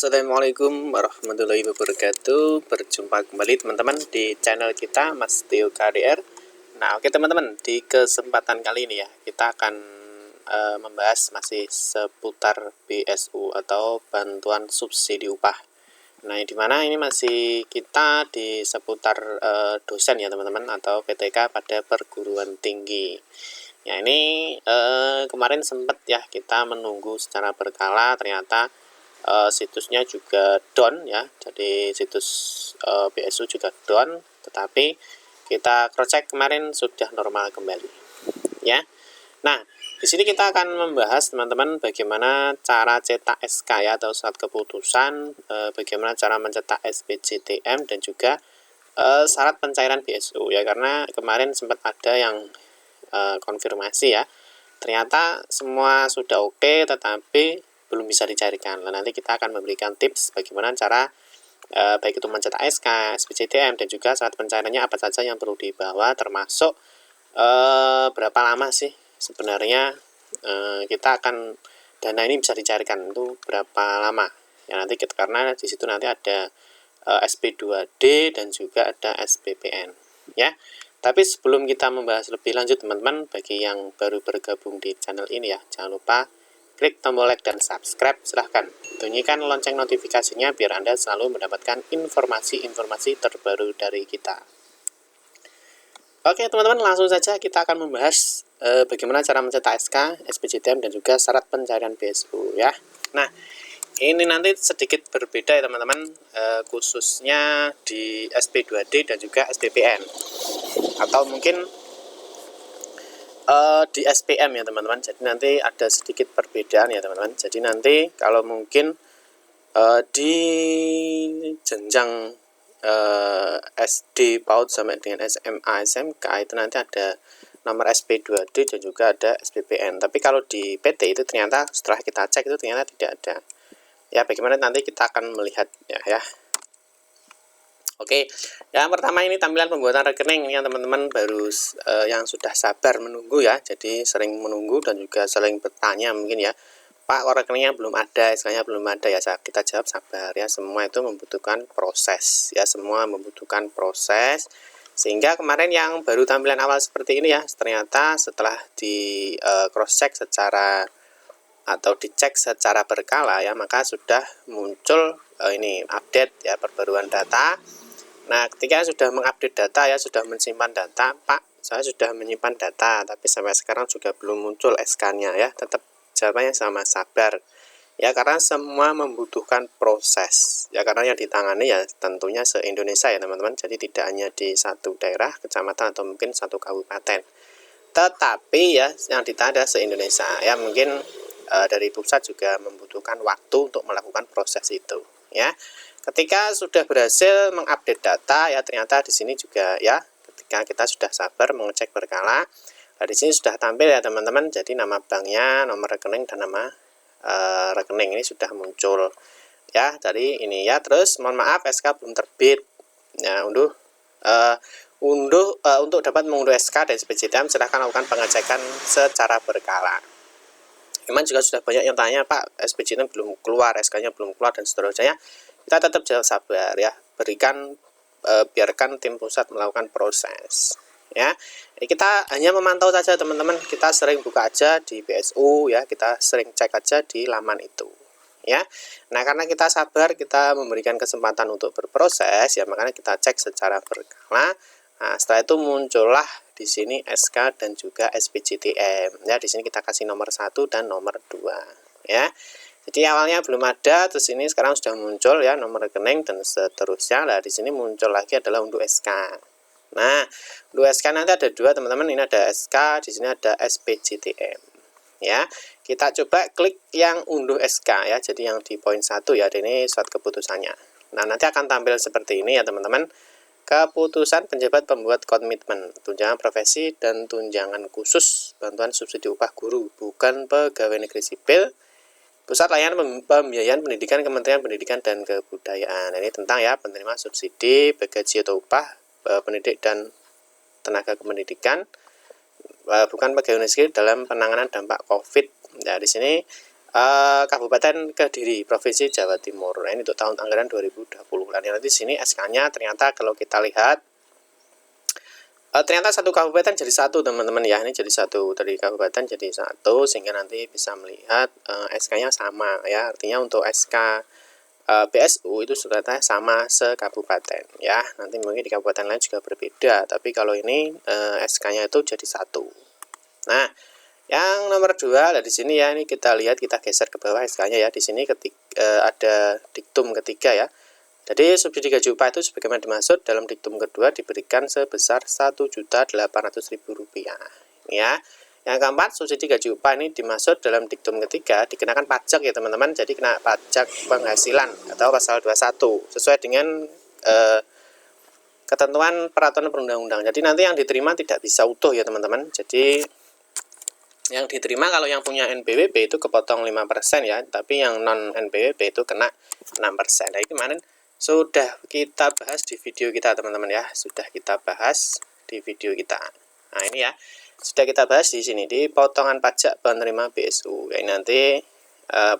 Assalamualaikum warahmatullahi wabarakatuh. Berjumpa kembali teman-teman di channel kita Mas Tio KDR. Nah oke teman-teman, di kesempatan kali ini ya kita akan membahas masih seputar BSU atau bantuan subsidi upah. Nah dimana ini masih kita di seputar dosen ya teman-teman, atau PTK pada perguruan tinggi. Ya ini kemarin sempat ya kita menunggu secara berkala, ternyata situsnya juga down ya, jadi situs BSU juga down, tetapi kita cross check kemarin sudah normal kembali ya. Nah di sini kita akan membahas teman-teman bagaimana cara cetak SK ya, atau surat keputusan, bagaimana cara mencetak SPJTM, dan juga syarat pencairan BSU ya, karena kemarin sempat ada yang konfirmasi ya, ternyata semua sudah oke tetapi belum bisa dicairkan. Nah, nanti kita akan memberikan tips bagaimana cara baik itu mencetak SK, SPJTM, dan juga syarat pencairannya apa saja yang perlu dibawa, termasuk berapa lama sih sebenarnya kita akan dana ini bisa dicairkan, itu berapa lama ya nanti kita, karena di situ nanti ada SP2D dan juga ada SPPN ya. Tapi sebelum kita membahas lebih lanjut teman-teman, bagi yang baru bergabung di channel ini ya, jangan lupa klik tombol like dan subscribe, silahkan bunyikan lonceng notifikasinya biar Anda selalu mendapatkan informasi-informasi terbaru dari kita. Oke teman-teman, langsung saja kita akan membahas bagaimana cara mencetak SK, SPJTM, dan juga syarat pencairan BSU ya. Nah ini nanti sedikit berbeda ya teman-teman, khususnya di SP2D dan juga SPPN, atau mungkin di SPM ya teman-teman. Jadi nanti ada sedikit perbedaan ya teman-teman. Jadi nanti kalau mungkin di jenjang SD PAUD sampai dengan SMA SMK itu nanti ada nomor SP2D dan juga ada SPPN. Tapi kalau di PT itu ternyata setelah kita cek itu ternyata tidak ada. Ya bagaimana nanti kita akan melihatnya ya. Oke, yang pertama ini tampilan pembuatan rekening yang teman-teman baru yang sudah sabar menunggu ya, jadi sering menunggu dan juga sering bertanya mungkin ya, Pak kok rekeningnya belum ada, SK-nya belum ada ya. Kita jawab sabar ya, semua itu membutuhkan proses ya, semua membutuhkan proses. Sehingga kemarin yang baru tampilan awal seperti ini ya, ternyata setelah di cross check secara atau dicek secara berkala ya, maka sudah muncul ini update ya, perbaruan data. Nah ketika sudah mengupdate data ya, sudah menyimpan data, Pak saya sudah menyimpan data tapi sampai sekarang juga belum muncul SK-nya ya, tetap jawabannya sama, sabar ya, karena semua membutuhkan proses ya, karena yang ditangani ya tentunya se-Indonesia ya teman-teman, jadi tidak hanya di satu daerah, kecamatan, atau mungkin satu kabupaten, tetapi ya yang ditangani adalah se-Indonesia ya. Mungkin dari pusat juga membutuhkan waktu untuk melakukan proses itu ya. Ketika sudah berhasil mengupdate data ya, ternyata di sini juga ya, ketika kita sudah sabar mengecek berkala, nah di sini sudah tampil ya teman-teman. Jadi nama banknya, nomor rekening, dan nama rekening ini sudah muncul ya dari ini ya. Terus mohon maaf SK belum terbit ya, untuk dapat mengunduh SK dan SPJTM silahkan lakukan pengecekan secara berkala. Memang juga sudah banyak yang tanya, Pak SPJTM belum keluar, SK-nya belum keluar, dan seterusnya. Kita tetap jawab sabar ya, biarkan tim pusat melakukan proses ya. Jadi kita hanya memantau saja teman-teman, kita sering buka aja di BSU ya, kita sering cek aja di laman itu ya. Nah karena kita sabar, kita memberikan kesempatan untuk berproses ya, makanya kita cek secara berkala. Nah setelah itu muncullah di sini SK dan juga SPJTM ya. Di sini kita kasih nomor 1 dan nomor 2 ya. Jadi awalnya belum ada, terus ini sekarang sudah muncul ya nomor rekening dan seterusnya. Nah di sini muncul lagi adalah unduh SK. Nah unduh SK nanti ada dua teman-teman, ini ada SK, di sini ada SPJTM ya. Kita coba klik yang unduh SK ya, jadi yang di poin 1 ya, ini surat keputusannya. Nah nanti akan tampil seperti ini ya teman-teman. Keputusan penjabat pembuat komitmen tunjangan profesi dan tunjangan khusus bantuan subsidi upah guru, bukan pegawai negeri sipil, Pusat Layanan Pembiayaan Pendidikan, Kementerian Pendidikan dan Kebudayaan. Ini tentang ya penerima subsidi, gaji atau upah pendidik dan tenaga kependidikan, bukan pegawai negeri dalam penanganan dampak COVID. Ya di sini Kabupaten Kediri, Provinsi Jawa Timur. Nah, ini untuk tahun anggaran 2020. Nah, nanti di sini SK-nya ternyata kalau kita lihat ternyata satu kabupaten jadi satu, teman-teman ya. Ini jadi satu, dari kabupaten jadi satu, sehingga nanti bisa melihat SK-nya sama ya. Artinya untuk SK BSU itu ternyata sama sekabupaten ya. Nanti mungkin di kabupaten lain juga berbeda, tapi kalau ini SK-nya itu jadi satu. Nah, yang nomor 2 dari sini ya, ini kita lihat, kita geser ke bawah SK-nya ya. Di sini ada diktum ketiga ya. Jadi subsidi gaji upah itu sebagaimana dimaksud dalam diktum kedua diberikan sebesar Rp1.800.000 ya. Yang keempat, subsidi gaji upah ini dimaksud dalam diktum ketiga dikenakan pajak ya teman-teman. Jadi kena pajak penghasilan atau pasal 21 sesuai dengan ketentuan peraturan perundang-undang. Jadi nanti yang diterima tidak bisa utuh ya teman-teman. Jadi yang diterima kalau yang punya NPWP itu kepotong 5% ya, tapi yang non NPWP itu kena 6%. Nah, ini kemarin sudah kita bahas di video kita teman-teman ya, sudah kita bahas di video kita. Nah, ini ya, sudah kita bahas di sini di potongan pajak penerima BSU. Ya, nanti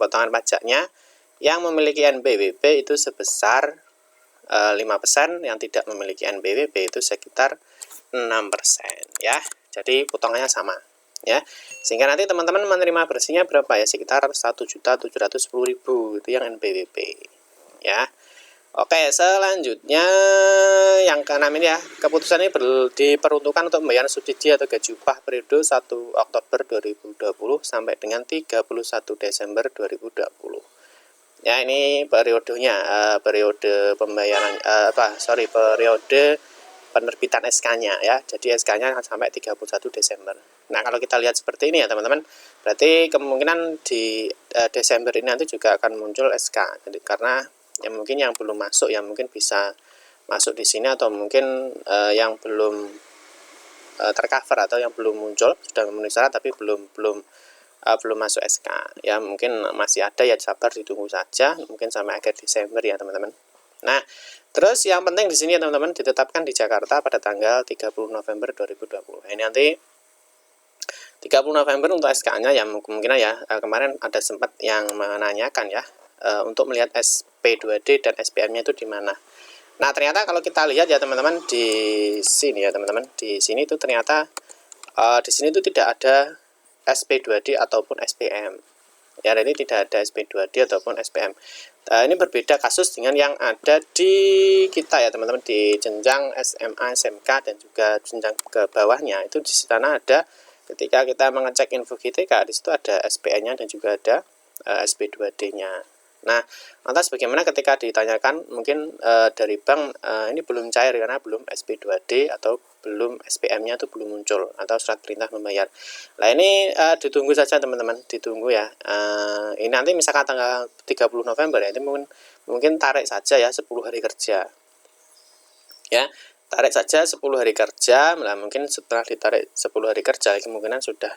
potongan pajaknya yang memiliki NPWP itu sebesar 5%, yang tidak memiliki NPWP itu sekitar 6% ya. Jadi potongannya sama ya, sehingga nanti teman-teman menerima bersihnya berapa ya, sekitar 1.710.000 itu yang NPWP ya. Oke, selanjutnya yang ke-6 ini ya, keputusan ini diperuntukkan untuk pembayaran subsidi atau gaji upah periode 1 Oktober 2020 sampai dengan 31 Desember 2020 ya. Ini periodenya, periode pembayaran periode penerbitan SK-nya ya. Jadi SK-nya sampai 31 Desember. Nah, kalau kita lihat seperti ini ya teman-teman, berarti kemungkinan di Desember ini nanti juga akan muncul SK. Jadi karena ya mungkin yang belum masuk ya mungkin bisa masuk di sini, atau mungkin yang belum tercover atau yang belum muncul, sudah memenuhi syarat tapi belum masuk SK ya, mungkin masih ada ya, sabar ditunggu saja mungkin sampai akhir Desember ya teman-teman. Nah, terus yang penting di sini ya teman-teman, ditetapkan di Jakarta pada tanggal 30 November 2020. Ini nanti 30 November untuk SK-nya ya, kemungkinan ya kemarin ada sempat yang menanyakan ya untuk melihat SP2D dan SPM-nya itu di mana. Nah, ternyata kalau kita lihat ya teman-teman di sini ya teman-teman, di sini itu ternyata di sini itu tidak ada SP2D ataupun SPM. Ya, ini tidak ada SP2D ataupun SPM. Ini berbeda kasus dengan yang ada di kita ya teman-teman, di jenjang SMA, SMK dan juga jenjang ke bawahnya. Itu di sana ada, ketika kita mengecek info GTK, di situ ada SPN-nya dan juga ada SP2D-nya. Nah, lantas bagaimana ketika ditanyakan mungkin dari bank ini belum cair karena belum SP2D atau belum SPM-nya itu belum muncul, atau surat perintah membayar. Nah, ini ditunggu saja teman-teman, ditunggu ya. Ini nanti misalkan tanggal 30 November ya, ini mungkin tarik saja ya 10 hari kerja. Ya, tarik saja 10 hari kerja. Nah, mungkin setelah ditarik 10 hari kerja kemungkinan sudah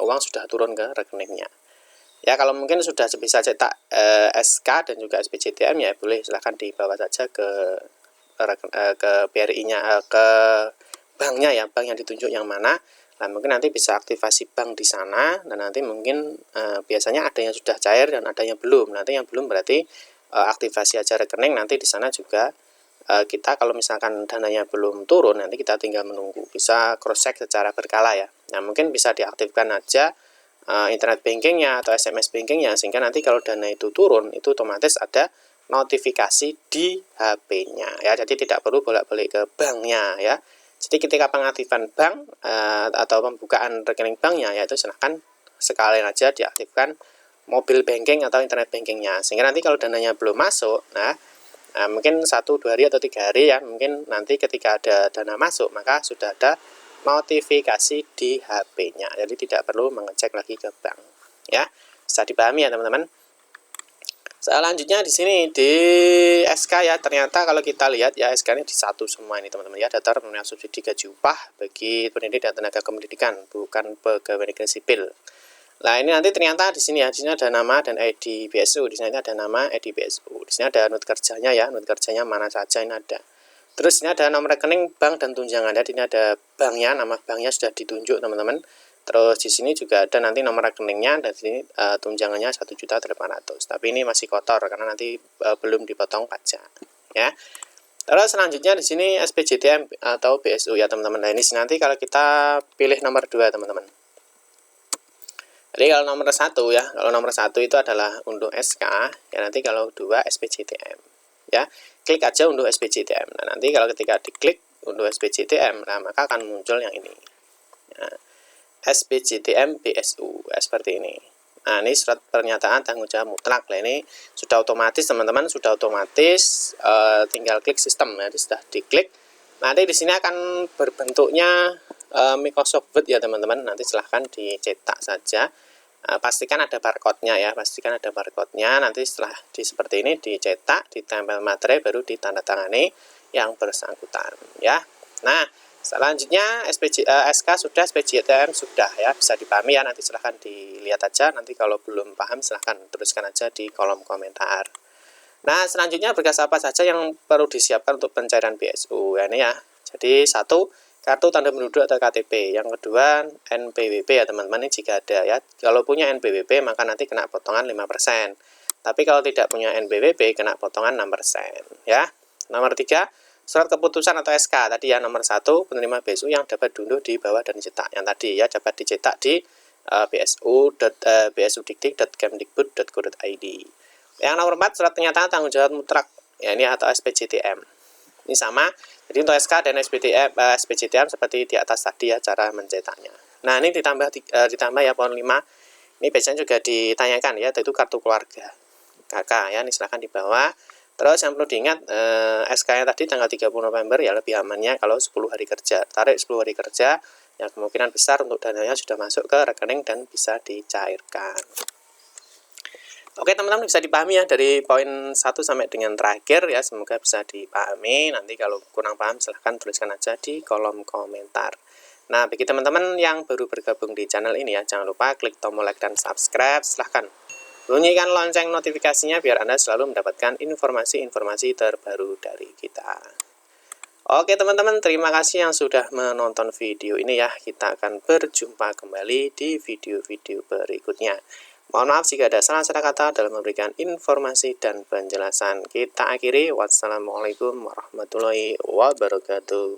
uang sudah turun ke rekeningnya. Ya, kalau mungkin sudah bisa cetak SK dan juga SPJTM ya boleh, silahkan dibawa saja ke BRI-nya, ke banknya ya, bank yang ditunjuk yang mana. Nah, mungkin nanti bisa aktivasi bank di sana, dan nanti mungkin biasanya ada yang sudah cair dan ada yang belum. Nanti yang belum berarti aktivasi aja rekening, nanti di sana juga kita kalau misalkan dananya belum turun, nanti kita tinggal menunggu, bisa cross check secara berkala ya. Nah, mungkin bisa diaktifkan aja internet bankingnya atau SMS bankingnya, sehingga nanti kalau dana itu turun itu otomatis ada notifikasi di HP-nya ya. Jadi tidak perlu bolak-balik ke banknya ya. Jadi ketika pengaktifan bank atau pembukaan rekening banknya, yaitu silahkan sekalian aja diaktifkan mobile banking atau internet bankingnya, sehingga nanti kalau dananya belum masuk, mungkin 1-2 hari atau 3 hari ya, mungkin nanti ketika ada dana masuk maka sudah ada notifikasi di HP-nya. Jadi tidak perlu mengecek lagi ke bank. Ya, bisa dipahami ya teman-teman. Selanjutnya di sini di SK ya, ternyata kalau kita lihat ya SK-nya di satu semua ini teman-teman ya, daftar pemenuhan subsidi gaji upah bagi pendidik dan tenaga kependidikan, bukan pegawai negeri sipil. Nah, ini nanti ternyata di sini ya, di sini ada nama dan ID BSU, di sini ada nama ID BSU, di sini ada NUT kerjanya ya, NUT kerjanya mana saja ini ada. Terus ini ada nomor rekening bank dan tunjangan. Jadi ini ada banknya, nama banknya sudah ditunjuk teman-teman. Terus di sini juga ada nanti nomor rekeningnya, dan di sini tunjangannya 1.800.000. Tapi ini masih kotor karena nanti belum dipotong pajak, ya. Terus selanjutnya di sini SPJTM atau BSU ya teman-teman. Nah, ini nanti kalau kita pilih nomor 2 teman-teman. Jadi kalau nomor 1 ya, kalau nomor 1 itu adalah unduh SK, ya nanti kalau 2 SPJTM. Ya, klik aja unduh SPJTM. Nah, nanti kalau ketika diklik unduh SPJTM, nah maka akan muncul yang ini. Ya, SPJTM BSU, ya, seperti ini. Nah, ini surat pernyataan tanggung jawab mutlak. Nah, ini sudah otomatis teman-teman, sudah otomatis, tinggal klik sistem. Jadi sudah diklik. Nanti di sini akan berbentuknya Microsoft Word ya teman-teman. Nanti silahkan dicetak saja. Pastikan ada barcode-nya ya, pastikan ada barcode-nya. Nanti setelah seperti ini dicetak, ditempel materai, baru ditandatangani yang bersangkutan ya. Nah, selanjutnya SK sudah, SPJTM sudah ya, bisa dipahami ya, nanti silahkan dilihat aja, nanti kalau belum paham silahkan tuliskan aja di kolom komentar. Nah, selanjutnya berkas apa saja yang perlu disiapkan untuk pencairan BSU ya, ini ya. Jadi 1, kartu tanda penduduk atau KTP. Yang kedua NPWP ya teman-teman, ini jika ada ya. Kalau punya NPWP maka nanti kena potongan 5%. Tapi kalau tidak punya NPWP kena potongan 6% ya. Nomor 3, surat keputusan atau SK tadi ya. Nomor 1, penerima BSU yang dapat diunduh di bawah dan dicetak. Yang tadi ya, dapat dicetak di bsu.bsudikdik.kemdikbud.go.id. Yang nomor 4, surat pernyataan tanggung jawab mutlak ya, ini atau SPJTM. Ini sama. Jadi untuk SK dan SPJTM seperti di atas tadi ya cara mencetaknya. Nah, ini ditambah ya poin 5. Ini biasanya juga ditanyakan ya, yaitu kartu keluarga. KK ya, ini silahkan di bawah. Terus yang perlu diingat, SK-nya tadi tanggal 30 November ya, lebih amannya kalau 10 hari kerja. Tarik 10 hari kerja, yang kemungkinan besar untuk dananya sudah masuk ke rekening dan bisa dicairkan. Oke teman-teman, bisa dipahami ya dari poin 1 sampai dengan terakhir ya, semoga bisa dipahami. Nanti kalau kurang paham silahkan tuliskan aja di kolom komentar. Nah, bagi teman-teman yang baru bergabung di channel ini ya, jangan lupa klik tombol like dan subscribe, silahkan bunyikan lonceng notifikasinya biar Anda selalu mendapatkan informasi-informasi terbaru dari kita. Oke teman-teman, terima kasih yang sudah menonton video ini ya. Kita akan berjumpa kembali di video-video berikutnya. Mohon maaf jika ada salah-salah kata dalam memberikan informasi dan penjelasan. Kita akhiri. Wassalamualaikum warahmatullahi wabarakatuh.